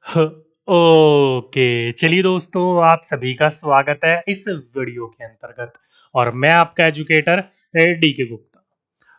ह ओके, चलिए दोस्तों, आप सभी का स्वागत है इस वीडियो के अंतर्गत। और मैं आपका एजुकेटर डी के गुप्ता।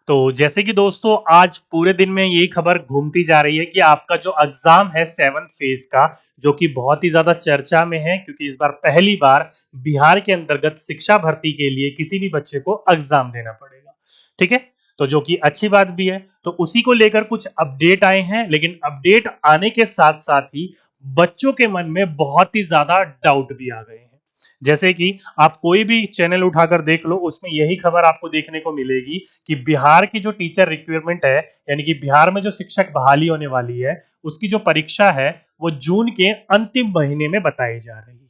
तो जैसे कि दोस्तों आज पूरे दिन में यही खबर घूमती जा रही है कि आपका जो एग्जाम है सेवन्थ फेज का, जो कि बहुत ही ज्यादा चर्चा में है क्योंकि इस बार पहली बार बिहार के अंतर्गत शिक्षा भर्ती के लिए किसी भी बच्चे को एग्जाम देना पड़ेगा। ठीक है, तो जो कि अच्छी बात भी है। तो उसी को लेकर कुछ अपडेट आए हैं, लेकिन अपडेट आने के साथ साथ ही बच्चों के मन में बहुत ही ज्यादा डाउट भी आ गए हैं। जैसे कि आप कोई भी चैनल उठाकर देख लो, उसमें यही खबर आपको देखने को मिलेगी कि बिहार की जो टीचर रिक्वायरमेंट है, यानी कि बिहार में जो शिक्षक बहाली होने वाली है, उसकी जो परीक्षा है वो जून के अंतिम महीने में बताई जा रही है।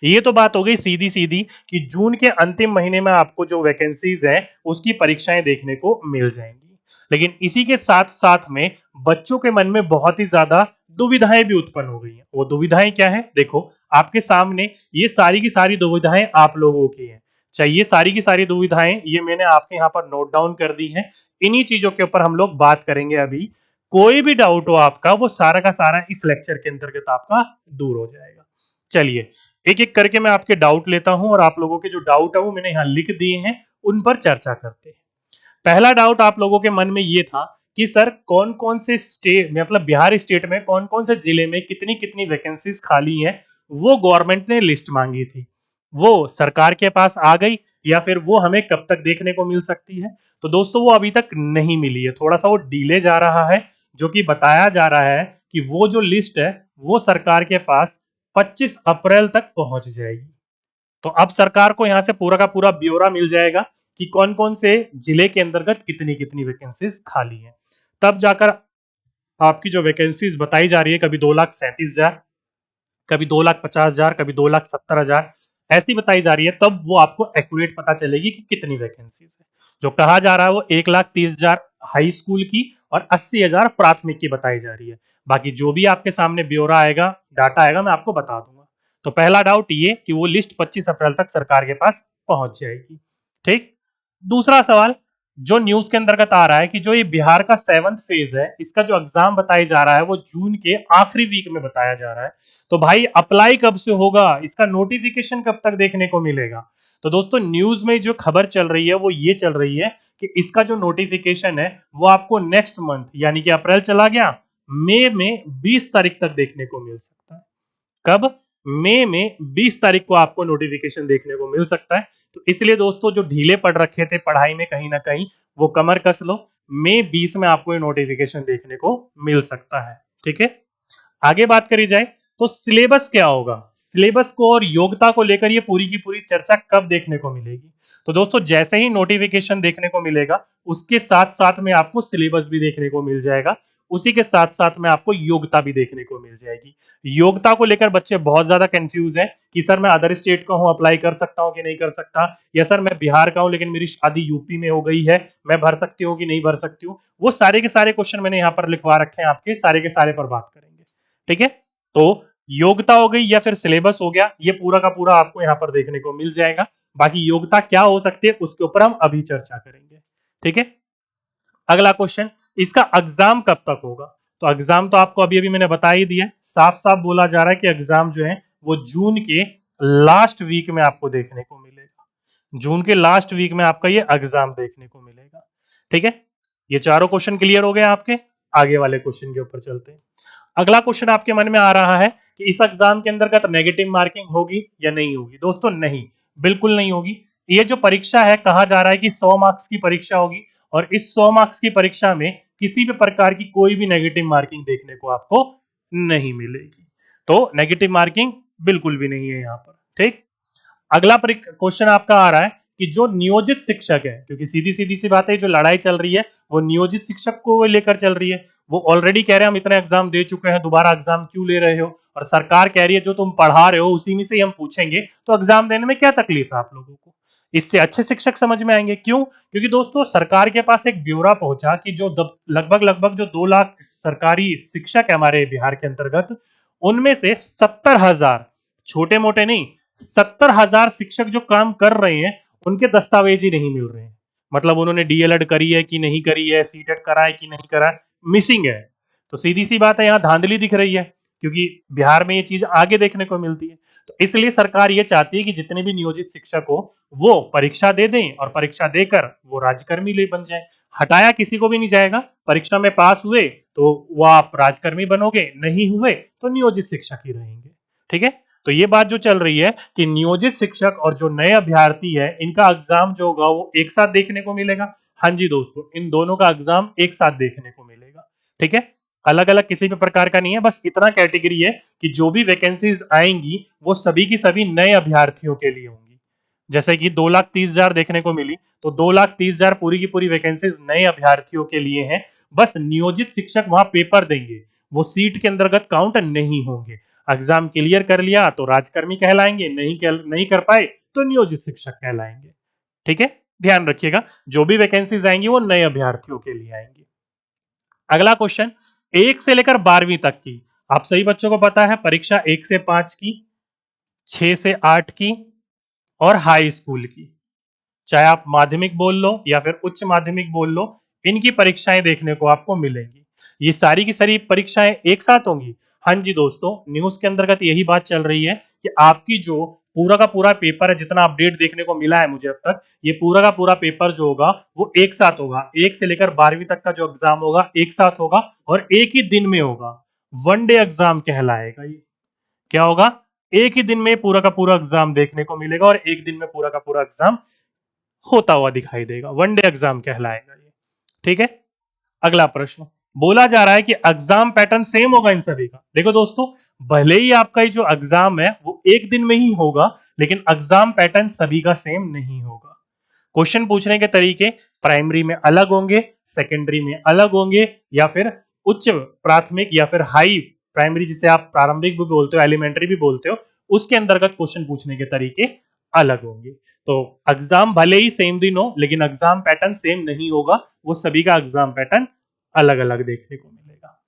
ये तो बात हो गई सीधी सीधी कि जून के अंतिम महीने में आपको जो वैकेंसीज है उसकी परीक्षाएं देखने को मिल जाएंगी। लेकिन इसी के साथ साथ में बच्चों के मन में बहुत ही ज्यादा दुविधाएं भी उत्पन्न हो गई हैं। वो दुविधाएं क्या है, देखो आपके सामने ये सारी की सारी दुविधाएं आप लोगों की हैं। चाहिए सारी की सारी दुविधाएं ये मैंने आपके यहाँ पर नोट डाउन कर दी है। इन्हीं चीजों के ऊपर हम लोग बात करेंगे अभी। कोई भी डाउट हो आपका, वो सारा का सारा इस लेक्चर के अंतर्गत आपका दूर हो जाएगा। चलिए एक एक करके मैं आपके डाउट लेता हूं और आप लोगों के जो डाउट है वो मैंने यहाँ लिख दिए हैं, उन पर चर्चा करते हैं। पहला डाउट आप लोगों के मन में ये था कि सर कौन कौन से स्टेट, मतलब बिहार स्टेट में कौन कौन से जिले में कितनी कितनी वैकेंसीज खाली हैं, वो गवर्नमेंट ने लिस्ट मांगी थी, वो सरकार के पास आ गई या फिर वो हमें कब तक देखने को मिल सकती है। तो दोस्तों वो अभी तक नहीं मिली है, थोड़ा सा वो डिले जा रहा है। जो कि बताया जा रहा है कि वो जो लिस्ट है वो सरकार के पास 25 अप्रैल तक पहुंच जाएगी। तो अब सरकार को यहां से पूरा का पूरा ब्यौरा मिल जाएगा कि कौन कौन से जिले के अंतर्गत कितनी कितनी वैकेंसीज खाली हैं। तब जाकर आपकी जो वैकेंसीज बताई जा रही है, कभी 2,37,000, कभी 2,50,000, कभी 2,70,000 ऐसी बताई जा रही है, तब वो आपको एक्यूरेट पता चलेगी कि कितनी वैकेंसीज है। जो कहा जा रहा है वो 1,30,000 हाई स्कूल की और 80,000 प्राथमिक की बताई जा रही है। बाकी जो भी आपके सामने ब्यौरा आएगा, डाटा आएगा, मैं आपको बता दूंगा। तो पहला डाउट ये कि वो लिस्ट 25 अप्रैल तक सरकार के पास पहुंच जाएगी। ठीक। दूसरा सवाल जो न्यूज के अंतर्गत आ रहा है कि जो ये बिहार का सेवंथ फेज है, इसका जो एग्जाम बताया जा रहा है वो जून के आखिरी वीक में बताया जा रहा है। तो भाई अप्लाई कब से होगा, इसका नोटिफिकेशन कब तक देखने को मिलेगा। तो दोस्तों न्यूज में जो खबर चल रही है वो ये चल रही है कि इसका जो नोटिफिकेशन है वो आपको नेक्स्ट मंथ, यानी कि अप्रैल चला गया, मई में 20 तारीख तक देखने को मिल सकता है। कब? मई में 20 तारीख को आपको नोटिफिकेशन देखने को मिल सकता है। तो इसलिए दोस्तों जो ढीले पड़ रखे थे पढ़ाई में कहीं ना कहीं, वो कमर कस लो। मई 20 में आपको ये नोटिफिकेशन देखने को मिल सकता है। ठीक है, आगे बात करी जाए तो सिलेबस क्या होगा, सिलेबस को और योग्यता को लेकर ये पूरी की पूरी चर्चा कब देखने को मिलेगी। तो दोस्तों जैसे ही नोटिफिकेशन देखने को मिलेगा उसके साथ साथ में आपको सिलेबस भी देखने को मिल जाएगा, उसी के साथ साथ में आपको योग्यता भी देखने को मिल जाएगी। योग्यता को लेकर बच्चे बहुत ज्यादा कंफ्यूज हैं कि सर मैं अदर स्टेट का हूं, अप्लाई कर सकता हूं कि नहीं कर सकता, या सर मैं बिहार का हूं लेकिन मेरी शादी यूपी में हो गई है, मैं भर सकती हूँ कि नहीं भर सकती हूँ। वो सारे के सारे क्वेश्चन मैंने यहाँ पर लिखवा रखे हैं, आपके सारे के सारे पर बात करेंगे। ठीक है, तो योग्यता हो गई या फिर सिलेबस हो गया, ये पूरा का पूरा आपको यहां पर देखने को मिल जाएगा। बाकी योग्यता क्या हो सकती है उसके ऊपर हम अभी चर्चा करेंगे। ठीक है, अगला क्वेश्चन, इसका एग्जाम कब तक होगा। तो एग्जाम तो आपको अभी अभी मैंने बता ही दिया, साफ साफ बोला जा रहा है कि एग्जाम जो है वो जून के लास्ट वीक में आपको देखने को मिलेगा। जून के लास्ट वीक में आपका ये एग्जाम देखने को मिलेगा। ठीक है, ये चारों क्वेश्चन क्लियर हो गए आपके। आगे वाले क्वेश्चन के ऊपर चलते हैं। अगला क्वेश्चन आपके मन में आ रहा है कि इस एग्जाम के अंतर्गत नेगेटिव मार्किंग होगी या नहीं होगी। दोस्तों नहीं, बिल्कुल नहीं होगी। ये जो परीक्षा है, कहा जा रहा है कि 100 मार्क्स की परीक्षा होगी और इस 100 मार्क्स की परीक्षा में किसी भी प्रकार की कोई भी नेगेटिव मार्किंग देखने को आपको नहीं मिलेगी। तो नेगेटिव मार्किंग बिल्कुल भी नहीं है यहाँ पर। ठीक, अगला क्वेश्चन आपका आ रहा है कि जो नियोजित शिक्षक है, क्योंकि सीधी सीधी सी बात है जो लड़ाई चल रही है वो नियोजित शिक्षक को लेकर चल रही है। वो ऑलरेडी कह रहे हैं हम इतना एग्जाम दे चुके हैं, दोबारा एग्जाम क्यों ले रहे हो। और सरकार कह रही है जो तुम पढ़ा रहे हो उसी में से ही हम पूछेंगे, तो एग्जाम देने में क्या तकलीफ है आप लोगों को। इससे अच्छे शिक्षक समझ में आएंगे। क्यों? क्योंकि दोस्तों सरकार के पास एक ब्यौरा पहुंचा कि जो लगभग लगभग जो 2 लाख सरकारी शिक्षक है हमारे बिहार के अंतर्गत, उनमें से 70,000, छोटे मोटे नहीं, 70,000 शिक्षक जो काम कर रहे हैं उनके दस्तावेज ही नहीं मिल रहे हैं। मतलब उन्होंने डीएलएड करी है कि नहीं करी है, सीटेट करा है कि नहीं करा है, मिसिंग है। तो सीधी सी बात है यहाँ धांधली दिख रही है। क्योंकि बिहार में ये चीज आगे देखने को मिलती है। तो इसलिए सरकार ये चाहती है कि जितने भी नियोजित शिक्षक हो वो परीक्षा दे दें और परीक्षा देकर वो राजकर्मी ले बन जाए। हटाया किसी को भी नहीं जाएगा। परीक्षा में पास हुए तो वो आप राजकर्मी बनोगे, नहीं हुए तो नियोजित शिक्षक ही रहेंगे। ठीक है। तो ये बात जो चल रही है कि नियोजित शिक्षक और जो नए अभ्यर्थी है इनका एग्जाम जो होगा वो एक साथ देखने को मिलेगा। हाँ जी दोस्तों, इन दोनों का एग्जाम एक साथ देखने को मिलेगा। ठीक है। अलग अलग किसी भी प्रकार का नहीं है, बस इतना कैटेगरी है कि जो भी वैकेंसीज आएंगी वो सभी की सभी नए अभ्यर्थियों के लिए होंगी। जैसे कि 2,30,000 देखने को मिली, तो 2,30,000 पूरी की पूरी वैकेंसीज नए अभ्यर्थियों के लिए हैं। बस नियोजित शिक्षक वहां पेपर देंगे, वो सीट के अंतर्गत काउंट नहीं होंगे। एग्जाम क्लियर कर लिया तो राजकर्मी कहलाएंगे, नहीं कर पाए तो नियोजित शिक्षक कहलाएंगे। ठीक है। ध्यान रखिएगा, जो भी वैकेंसीज आएंगी वो नए अभ्यर्थियों के लिए आएंगी। अगला क्वेश्चन, 1 से लेकर 12वीं तक की, आप सही बच्चों को पता है परीक्षा 1 से 5 की, 6 से 8 की और हाई स्कूल की, चाहे आप माध्यमिक बोल लो या फिर उच्च माध्यमिक बोल लो, इनकी परीक्षाएं देखने को आपको मिलेंगी। ये सारी की सारी परीक्षाएं एक साथ होंगी। हाँ जी दोस्तों, न्यूज के अंतर्गत यही बात चल रही है कि आपकी जो पूरा का पूरा पेपर है, जितना अपडेट देखने को मिला है मुझे अब तक, ये पूरा का पूरा पेपर जो होगा वो एक साथ होगा। 1 से लेकर 12वीं तक का जो एग्जाम होगा एक साथ होगा और एक ही दिन में होगा। वन डे एग्जाम कहलाएगा ये। क्या होगा? एक ही दिन में पूरा का पूरा एग्जाम देखने को मिलेगा और एक दिन में पूरा का पूरा एग्जाम होता हुआ दिखाई देगा। वन डे एग्जाम कहलाएगा ये। ठीक है। अगला प्रश्न, बोला जा रहा है कि एग्जाम पैटर्न सेम होगा इन सभी का। देखो दोस्तों, भले ही आपका ये जो एग्जाम है वो एक दिन में ही होगा, लेकिन एग्जाम पैटर्न सभी का सेम नहीं होगा। क्वेश्चन पूछने के तरीके प्राइमरी में अलग होंगे, सेकेंडरी में अलग होंगे, या फिर उच्च प्राथमिक या फिर हाई प्राइमरी, जिसे आप प्रारंभिक भी बोलते हो, एलिमेंट्री भी बोलते हो, उसके अंतर्गत क्वेश्चन पूछने के तरीके अलग होंगे। तो एग्जाम भले ही सेम दिन हो, लेकिन एग्जाम पैटर्न सेम नहीं होगा, वो सभी का एग्जाम पैटर्न अलग अलग देखने को मिलेगा।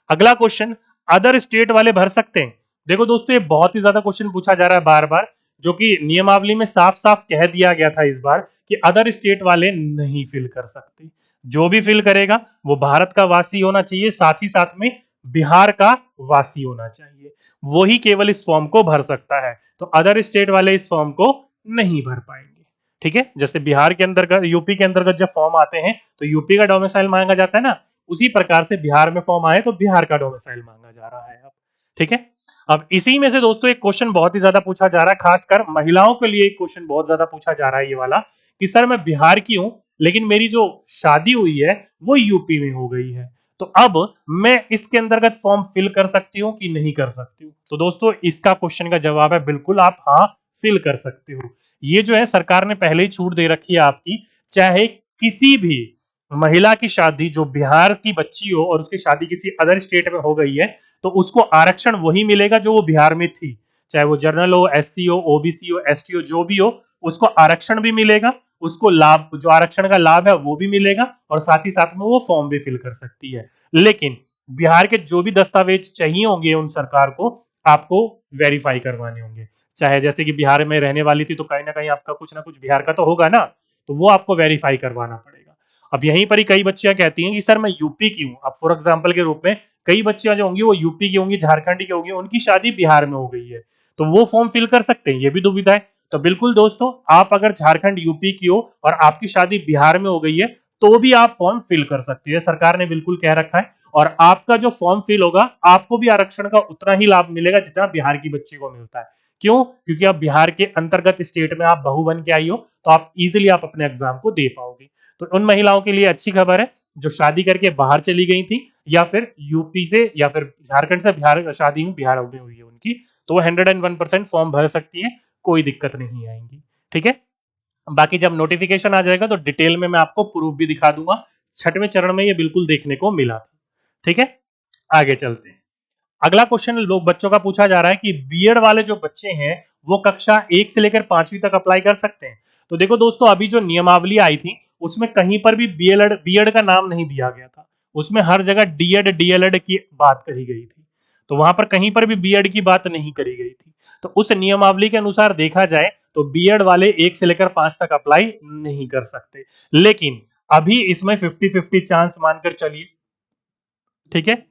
अगला क्वेश्चन, अदर स्टेट वाले भर सकते हैं। देखो दोस्तों, ये बहुत ही ज्यादा क्वेश्चन पूछा जा रहा है बार बार, जो कि नियमावली में साफ साफ कह दिया गया था इस बार कि अदर स्टेट वाले नहीं फिल कर सकते। जो भी फिल करेगा वो भारत का वासी होना चाहिए, साथ ही साथ में बिहार का वासी होना चाहिए, वही केवल इस फॉर्म को भर सकता है। तो अदर स्टेट वाले इस फॉर्म को नहीं भर पाएंगे। ठीक है। जैसे बिहार के अंतर्गत, यूपी के अंतर्गत जब फॉर्म आते हैं तो यूपी का डोमिसाइल मांगा जाता है ना, उसी प्रकार से बिहार में फॉर्म आए तो बिहार का डोमिसाइल मांगा जा रहा है अब। ठीक है। अब इसी में से दोस्तों एक क्वेश्चन बहुत ही ज्यादा पूछा जा रहा है, खासकर महिलाओं के लिए एक क्वेश्चन बहुत ज्यादा पूछा जा रहा है ये वाला, कि सर मैं बिहार की हूं लेकिन मेरी जो शादी हुई है वो यूपी में हो गई है, तो अब मैं इसके अंतर्गत फॉर्म फिल कर सकती हूँ कि नहीं कर सकती हूँ? तो दोस्तों इसका क्वेश्चन का जवाब है बिल्कुल, आप हाँ फिल कर सकते हो। ये जो है सरकार ने पहले ही छूट दे रखी है आपकी, चाहे किसी भी महिला की शादी जो बिहार की बच्ची हो और उसकी शादी किसी अदर स्टेट में हो गई है, तो उसको आरक्षण वही मिलेगा जो वो बिहार में थी, चाहे वो जनरल हो, एससी हो, ओबीसी हो, एसटी हो, जो भी हो, उसको आरक्षण भी मिलेगा, उसको लाभ, जो आरक्षण का लाभ है वो भी मिलेगा, और साथ ही साथ में वो फॉर्म भी फिल कर सकती है। लेकिन बिहार के जो भी दस्तावेज चाहिए होंगे उन सरकार को, आपको वेरीफाई करवाने होंगे। चाहे जैसे कि बिहार में रहने वाली थी तो कहीं ना कहीं आपका कुछ ना कुछ बिहार का तो होगा ना, तो वो आपको वेरीफाई करवाना पड़ेगा। अब यहीं पर ही कई बच्चियां कहती हैं कि सर मैं यूपी की हूं। अब फॉर एग्जाम्पल के रूप में कई बच्चियां जो होंगी वो यूपी की होंगी, झारखंड की होंगी, उनकी शादी बिहार में हो गई है, तो वो फॉर्म फिल कर सकते हैं? ये भी दुविधा है। तो बिल्कुल दोस्तों, आप अगर झारखंड यूपी की हो और आपकी शादी बिहार में हो गई है तो भी आप फॉर्म फिल कर सकते हैं, सरकार ने बिल्कुल कह रखा है। और आपका जो फॉर्म फिल होगा आपको भी आरक्षण का उतना ही लाभ मिलेगा जितना बिहार की बच्ची को मिलता है। क्यों? क्योंकि आप बिहार के अंतर्गत स्टेट में आप बहू बन के आई हो, तो आप इजिली आप अपने एग्जाम को दे पाओगे। तो उन महिलाओं के लिए अच्छी खबर है जो शादी करके बाहर चली गई थी, या फिर यूपी से या फिर झारखंड से बिहार शादी में बिहार में हुई है उनकी, तो वो 101% फॉर्म भर सकती है, कोई दिक्कत नहीं आएगी। ठीक है। बाकी जब नोटिफिकेशन आ जाएगा तो डिटेल में मैं आपको प्रूफ भी दिखा दूंगा। छठवें चरण में ये बिल्कुल देखने को मिला था। ठीक है। आगे चलते हैं। अगला क्वेश्चन लोग बच्चों का पूछा जा रहा है कि बीएड वाले जो बच्चे हैं वो कक्षा 1 से लेकर 5वीं तक अप्लाई कर सकते हैं। तो देखो दोस्तों, अभी जो नियमावली आई थी उसमें कहीं पर भी बीएड बीएड का नाम नहीं दिया गया था, उसमें हर जगह डीएड डीएलएड की बात कही गई थी, तो वहां पर कहीं पर भी बीएड की बात नहीं करी गई थी। तो उस नियमावली के अनुसार देखा जाए तो बीएड वाले 1 से लेकर 5 तक अप्लाई नहीं कर सकते, लेकिन अभी इसमें 50-50 चांस मानकर चलिए। ठीक है।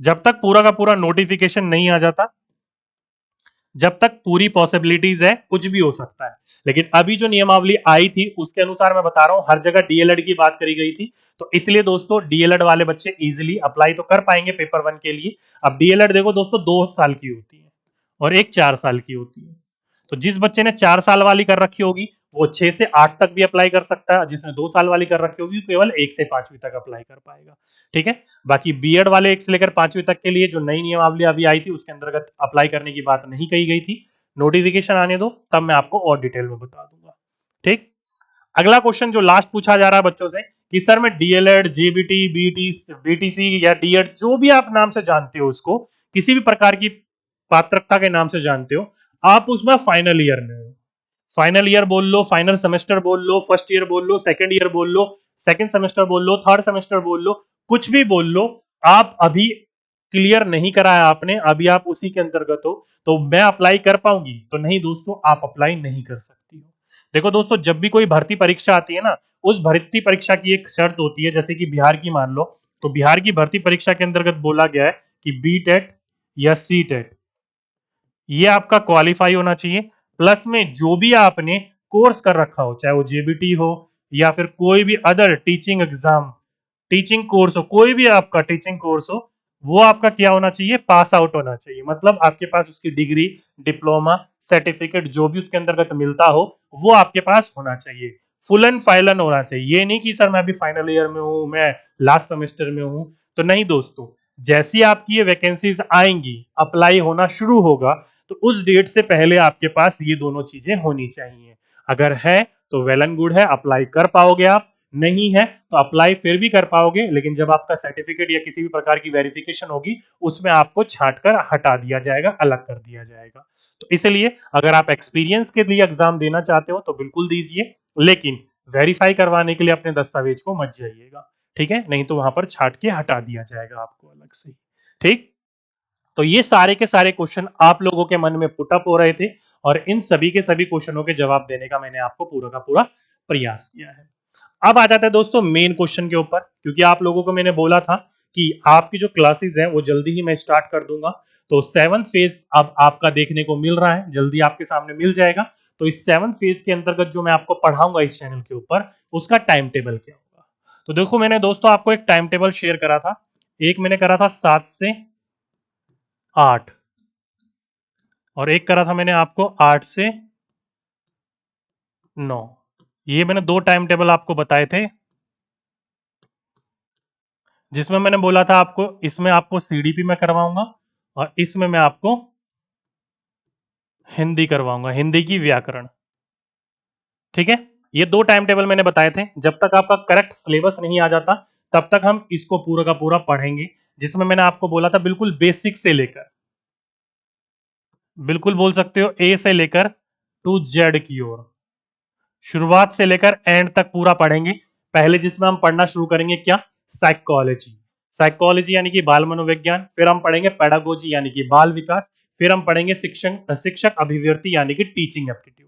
जब तक पूरा का पूरा नोटिफिकेशन नहीं आ जाता, जब तक पूरी पॉसिबिलिटीज है, कुछ भी हो सकता है। लेकिन अभी जो नियमावली आई थी उसके अनुसार मैं बता रहा हूं, हर जगह डीएलएड की बात करी गई थी। तो इसलिए दोस्तों डीएलएड वाले बच्चे इजीली अप्लाई तो कर पाएंगे पेपर 1 के लिए। अब डीएलएड देखो दोस्तों 2 साल की होती है और एक 4 साल की होती है। तो जिस बच्चे ने 4 साल वाली कर रखी होगी वो 6 से 8 तक भी अप्लाई कर सकता है, जिसने 2 साल वाली कर रखी होगी केवल 1 से 5वीं तक अप्लाई कर पाएगा। ठीक है। बाकी बीएड वाले 1 से लेकर 5वीं तक के लिए जो नई नियमावली अभी आई थी उसके अंतर्गत अप्लाई करने की बात नहीं कही गई थी। नोटिफिकेशन आने दो तब मैं आपको और डिटेल में बता दूंगा। ठीक। अगला क्वेश्चन जो लास्ट पूछा जा रहा है बच्चों से कि सर मैं डीएलएड, जेबीटी, बीटीसी या डीएड जो भी आप नाम से जानते हो उसको, किसी भी प्रकार की पात्रता के नाम से जानते हो, आप उसमें फाइनल ईयर में हो। फाइनल ईयर बोल लो, फाइनल सेमेस्टर बोल लो, फर्स्ट ईयर बोल लो, सेकंड ईयर बोल लो, सेकंड सेमेस्टर बोल लो, थर्ड सेमेस्टर बोल लो, कुछ भी बोल लो, आप अभी क्लियर नहीं कराया आपने, अभी आप उसी के अंतर्गत हो, तो मैं अप्लाई कर पाऊंगी? तो नहीं दोस्तों, आप अप्लाई नहीं कर सकती हो। देखो दोस्तों, जब भी कोई भर्ती परीक्षा आती है ना, उस भर्ती परीक्षा की एक शर्त होती है, जैसे कि बिहार की मान लो, तो बिहार की भर्ती परीक्षा के अंतर्गत बोला गया है कि बी टेट या सी टेट ये आपका क्वालिफाई होना चाहिए। प्लस में जो भी आपने कोर्स कर रखा हो, चाहे वो जेबीटी हो या फिर कोई भी other teaching exam, teaching course हो, कोई भी आपका टीचिंग कोर्स हो, वो आपका क्या होना चाहिए? पास आउट होना चाहिए। मतलब आपके पास उसकी डिग्री, डिप्लोमा, सर्टिफिकेट जो भी उसके अंतर्गत मिलता हो वो आपके पास होना चाहिए। फुल एंड फाइनल होना चाहिए। ये नहीं कि सर मैं अभी फाइनल ईयर में हूं, मैं लास्ट सेमेस्टर में हूं। तो नहीं दोस्तों, जैसी आपकी ये वैकेंसीज आएंगी, अप्लाई होना शुरू होगा, तो उस डेट से पहले आपके पास ये दोनों चीजें होनी चाहिए। अगर है तो वेल एंड गुड है, अप्लाई कर पाओगे आप। नहीं है तो अप्लाई फिर भी कर पाओगे, लेकिन जब आपका सर्टिफिकेट या किसी भी प्रकार की वेरिफिकेशन होगी उसमें आपको छांट कर हटा दिया जाएगा, अलग कर दिया जाएगा। तो इसलिए अगर आप एक्सपीरियंस के लिए एग्जाम देना चाहते हो तो बिल्कुल दीजिए, लेकिन वेरीफाई करवाने के लिए अपने दस्तावेज को मत जाइएगा। ठीक है, नहीं तो वहां पर छाट के हटा दिया जाएगा आपको अलग से। ठीक। तो ये सारे के सारे क्वेश्चन आप लोगों के मन में पुटअप हो रहे थे और इन सभी के सभी क्वेश्चनों के जवाब देने का मैंने आपको पूरा का पूरा प्रयास किया है। अब आ जाता है दोस्तों मेन क्वेश्चन के ऊपर, क्योंकि आप लोगों को मैंने बोला था कि आपकी जो क्लासेस हैं वो जल्दी ही मैं स्टार्ट कर दूंगा। तो 7th फेज अब आपका देखने को मिल रहा है, जल्दी आपके सामने मिल जाएगा। तो इस 7th फेज के अंतर्गत जो मैं आपको पढ़ाऊंगा इस चैनल के ऊपर, उसका टाइम टेबल क्या होगा। तो देखो, मैंने दोस्तों आपको एक टाइम टेबल शेयर करा था। एक मैंने करा था 7 से 8 और एक करा था मैंने आपको 8 से 9। ये मैंने 2 टाइम टेबल आपको बताए थे, जिसमें मैंने बोला था आपको इसमें आपको सीडीपी में करवाऊंगा और इसमें मैं आपको हिंदी करवाऊंगा, हिंदी की व्याकरण। ठीक है। ये 2 टाइम टेबल मैंने बताए थे। जब तक आपका करेक्ट सिलेबस नहीं आ जाता तब तक हम इसको पूरा का पूरा पढ़ेंगे, जिसमें मैंने आपको बोला था बिल्कुल बेसिक से लेकर, बिल्कुल बोल सकते हो ए से लेकर टू जेड की ओर, शुरुआत से लेकर एंड तक पूरा पढ़ेंगे। पहले जिसमें हम पढ़ना शुरू करेंगे क्या? साइकोलॉजी। साइकोलॉजी यानी कि बाल मनोविज्ञान। फिर हम पढ़ेंगे पेडागोजी यानी कि बाल विकास। फिर हम पढ़ेंगे शिक्षण शिक्षक अभिवृत्ति यानी कि टीचिंग एप्टीट्यूड।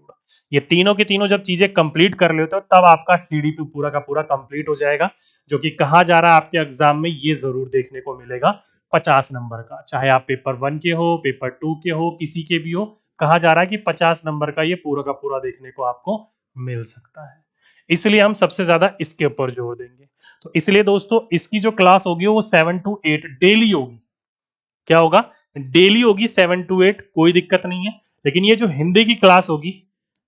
ये तीनों की तीनों जब चीजें कंप्लीट कर लेते हो तब आपका सीडीपी पूरा का पूरा कंप्लीट हो जाएगा, जो कि कहा जा रहा है आपके एग्जाम में ये जरूर देखने को मिलेगा 50 नंबर का। चाहे आप पेपर 1 के हो, पेपर 2 के हो, किसी के भी हो, कहा जा रहा है कि 50 नंबर का ये पूरा का पूरा देखने को आपको मिल सकता है। इसलिए हम सबसे ज्यादा इसके ऊपर जोर देंगे। तो इसलिए दोस्तों इसकी जो क्लास होगी वो 7 to 8 डेली होगी। क्या होगा? डेली होगी 7 to 8, कोई दिक्कत नहीं है। लेकिन ये जो हिंदी की क्लास होगी,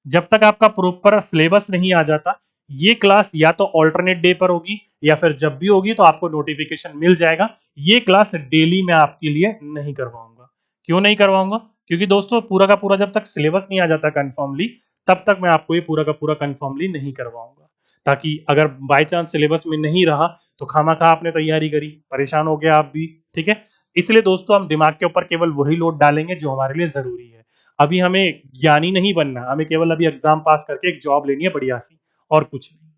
जब तक आपका प्रॉपर सिलेबस नहीं आ जाता, ये क्लास या तो ऑल्टरनेट डे पर होगी या फिर जब भी होगी तो आपको नोटिफिकेशन मिल जाएगा। ये क्लास डेली मैं आपके लिए नहीं करवाऊंगा। क्यों नहीं करवाऊंगा? क्योंकि दोस्तों पूरा का पूरा जब तक सिलेबस नहीं आ जाता कंफर्मली, तब तक मैं आपको ये पूरा का पूरा कंफर्मली नहीं करवाऊंगा। ताकि अगर बाय चांस सिलेबस में नहीं रहा तो खामा-खा आपने तैयारी करी, परेशान हो गया आप भी। ठीक है। इसलिए दोस्तों हम दिमाग के ऊपर केवल वही लोड डालेंगे जो हमारे लिए जरूरी है। अभी हमें ज्ञानी नहीं बनना, हमें केवल अभी एग्जाम पास करके एक जॉब लेनी है बढ़िया सी, और कुछ नहीं।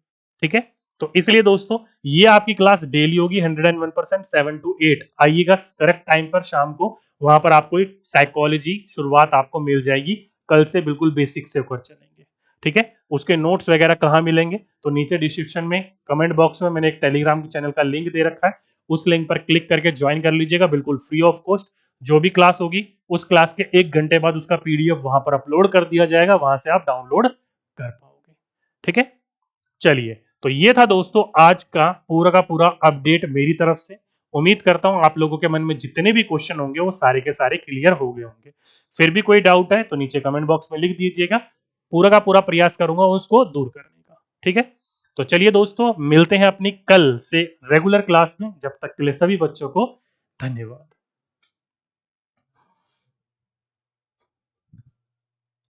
ठीक है। तो इसलिए दोस्तों ये आपकी क्लास डेली होगी 101%, 7 to 8 आइएगा करेक्ट टाइम पर शाम को। वहां पर आपको एक साइकोलॉजी शुरुआत आपको मिल जाएगी। कल से बिल्कुल बेसिक से ऊपर चलेंगे। ठीक है। उसके नोट्स वगैरह कहाँ मिलेंगे? तो नीचे डिस्क्रिप्शन में कमेंट बॉक्स में मैंने एक टेलीग्राम चैनल का लिंक दे रखा है, उस लिंक पर क्लिक करके ज्वाइन कर लीजिएगा, बिल्कुल फ्री ऑफ कॉस्ट। जो भी क्लास होगी उस क्लास के 1 घंटे बाद उसका पीडीएफ वहां पर अपलोड कर दिया जाएगा, वहां से आप डाउनलोड कर पाओगे। ठीक है, चलिए, तो ये था दोस्तों आज का पूरा अपडेट मेरी तरफ से। उम्मीद करता हूं आप लोगों के मन में जितने भी क्वेश्चन होंगे वो सारे के सारे क्लियर हो गए होंगे। फिर भी कोई डाउट है तो नीचे कमेंट बॉक्स में लिख दीजिएगा, पूरा का पूरा प्रयास करूंगा उसको दूर करने का। ठीक है, तो चलिए दोस्तों, मिलते हैं अपनी कल से रेगुलर क्लास में। जब तक के लिए सभी बच्चों को धन्यवाद।